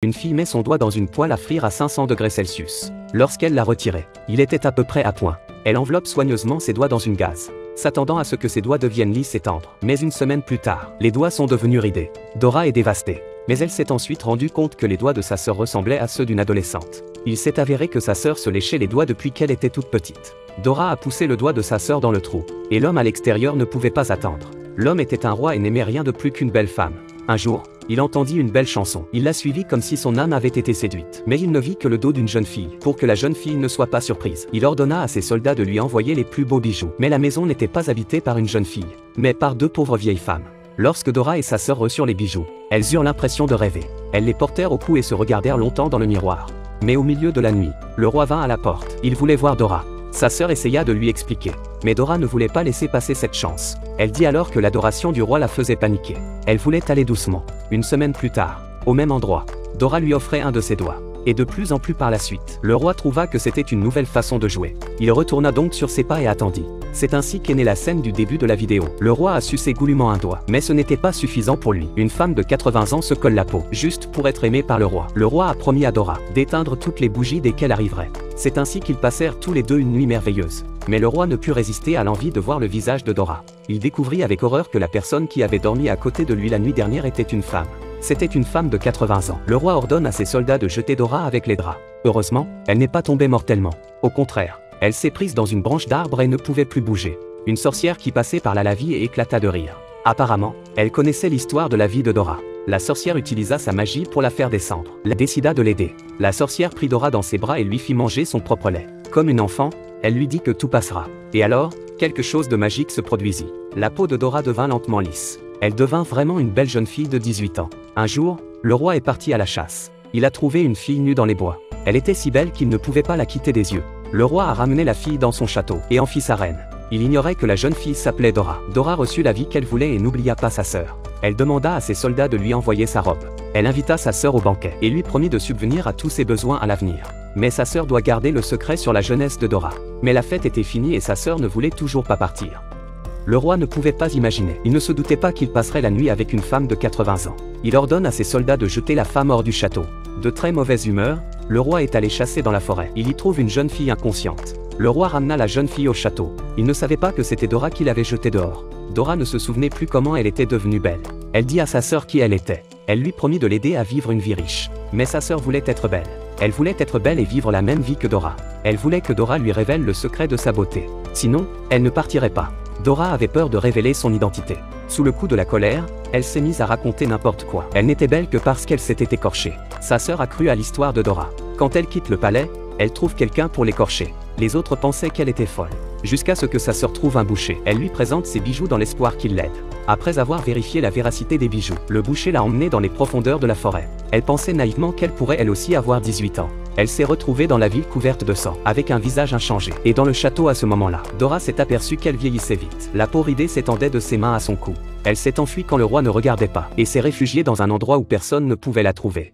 une fille met son doigt dans une poêle à frire à 500 degrés Celsius. Lorsqu'elle l'a retiré, il était à peu près à point. Elle enveloppe soigneusement ses doigts dans une gaze, s'attendant à ce que ses doigts deviennent lisses et tendres. Mais une semaine plus tard, les doigts sont devenus ridés. Dora est dévastée. Mais elle s'est ensuite rendue compte que les doigts de sa sœur ressemblaient à ceux d'une adolescente. Il s'est avéré que sa sœur se léchait les doigts depuis qu'elle était toute petite. Dora a poussé le doigt de sa sœur dans le trou, et l'homme à l'extérieur ne pouvait pas attendre. L'homme était un roi et n'aimait rien de plus qu'une belle femme. Un jour, il entendit une belle chanson. Il la suivit comme si son âme avait été séduite. Mais il ne vit que le dos d'une jeune fille. Pour que la jeune fille ne soit pas surprise, il ordonna à ses soldats de lui envoyer les plus beaux bijoux. Mais la maison n'était pas habitée par une jeune fille, mais par deux pauvres vieilles femmes. Lorsque Dora et sa sœur reçurent les bijoux, elles eurent l'impression de rêver. Elles les portèrent au cou et se regardèrent longtemps dans le miroir. Mais au milieu de la nuit, le roi vint à la porte. Il voulait voir Dora. Sa sœur essaya de lui expliquer, mais Dora ne voulait pas laisser passer cette chance. Elle dit alors que l'adoration du roi la faisait paniquer. Elle voulait aller doucement. Une semaine plus tard, au même endroit, Dora lui offrait un de ses doigts. Et de plus en plus par la suite, le roi trouva que c'était une nouvelle façon de jouer. Il retourna donc sur ses pas et attendit. C'est ainsi qu'est née la scène du début de la vidéo. Le roi a sucé goulûment un doigt, mais ce n'était pas suffisant pour lui. Une femme de 80 ans se colle la peau, juste pour être aimée par le roi. Le roi a promis à Dora d'éteindre toutes les bougies dès qu'elle arriverait. C'est ainsi qu'ils passèrent tous les deux une nuit merveilleuse. Mais le roi ne put résister à l'envie de voir le visage de Dora. Il découvrit avec horreur que la personne qui avait dormi à côté de lui la nuit dernière était une femme. C'était une femme de 80 ans. Le roi ordonne à ses soldats de jeter Dora avec les draps. Heureusement, elle n'est pas tombée mortellement. Au contraire, elle s'est prise dans une branche d'arbre et ne pouvait plus bouger. Une sorcière qui passait par là la vit et éclata de rire. Apparemment, elle connaissait l'histoire de la vie de Dora. La sorcière utilisa sa magie pour la faire descendre. Elle décida de l'aider. La sorcière prit Dora dans ses bras et lui fit manger son propre lait. Comme une enfant, elle lui dit que tout passera. Et alors, quelque chose de magique se produisit. La peau de Dora devint lentement lisse. Elle devint vraiment une belle jeune fille de 18 ans. Un jour, le roi est parti à la chasse. Il a trouvé une fille nue dans les bois. Elle était si belle qu'il ne pouvait pas la quitter des yeux. Le roi a ramené la fille dans son château et en fit sa reine. Il ignorait que la jeune fille s'appelait Dora. Dora reçut la vie qu'elle voulait et n'oublia pas sa sœur. Elle demanda à ses soldats de lui envoyer sa robe. Elle invita sa sœur au banquet et lui promit de subvenir à tous ses besoins à l'avenir. Mais sa sœur doit garder le secret sur la jeunesse de Dora. Mais la fête était finie et sa sœur ne voulait toujours pas partir. Le roi ne pouvait pas imaginer. Il ne se doutait pas qu'il passerait la nuit avec une femme de 80 ans. Il ordonne à ses soldats de jeter la femme hors du château. De très mauvaise humeur, le roi est allé chasser dans la forêt. Il y trouve une jeune fille inconsciente. Le roi ramena la jeune fille au château. Il ne savait pas que c'était Dora qui l'avait jetée dehors. Dora ne se souvenait plus comment elle était devenue belle. Elle dit à sa sœur qui elle était. Elle lui promit de l'aider à vivre une vie riche. Mais sa sœur voulait être belle. Elle voulait être belle et vivre la même vie que Dora. Elle voulait que Dora lui révèle le secret de sa beauté. Sinon, elle ne partirait pas. Dora avait peur de révéler son identité. Sous le coup de la colère, elle s'est mise à raconter n'importe quoi. Elle n'était belle que parce qu'elle s'était écorchée. Sa sœur a cru à l'histoire de Dora. Quand elle quitte le palais, elle trouve quelqu'un pour l'écorcher. Les autres pensaient qu'elle était folle. Jusqu'à ce que sa sœur trouve un boucher. Elle lui présente ses bijoux dans l'espoir qu'il l'aide. Après avoir vérifié la véracité des bijoux, le boucher l'a emmenée dans les profondeurs de la forêt. Elle pensait naïvement qu'elle pourrait elle aussi avoir 18 ans. Elle s'est retrouvée dans la ville couverte de sang, avec un visage inchangé. Et dans le château à ce moment-là, Dora s'est aperçue qu'elle vieillissait vite. La peau ridée s'étendait de ses mains à son cou. Elle s'est enfuie quand le roi ne regardait pas, et s'est réfugiée dans un endroit où personne ne pouvait la trouver.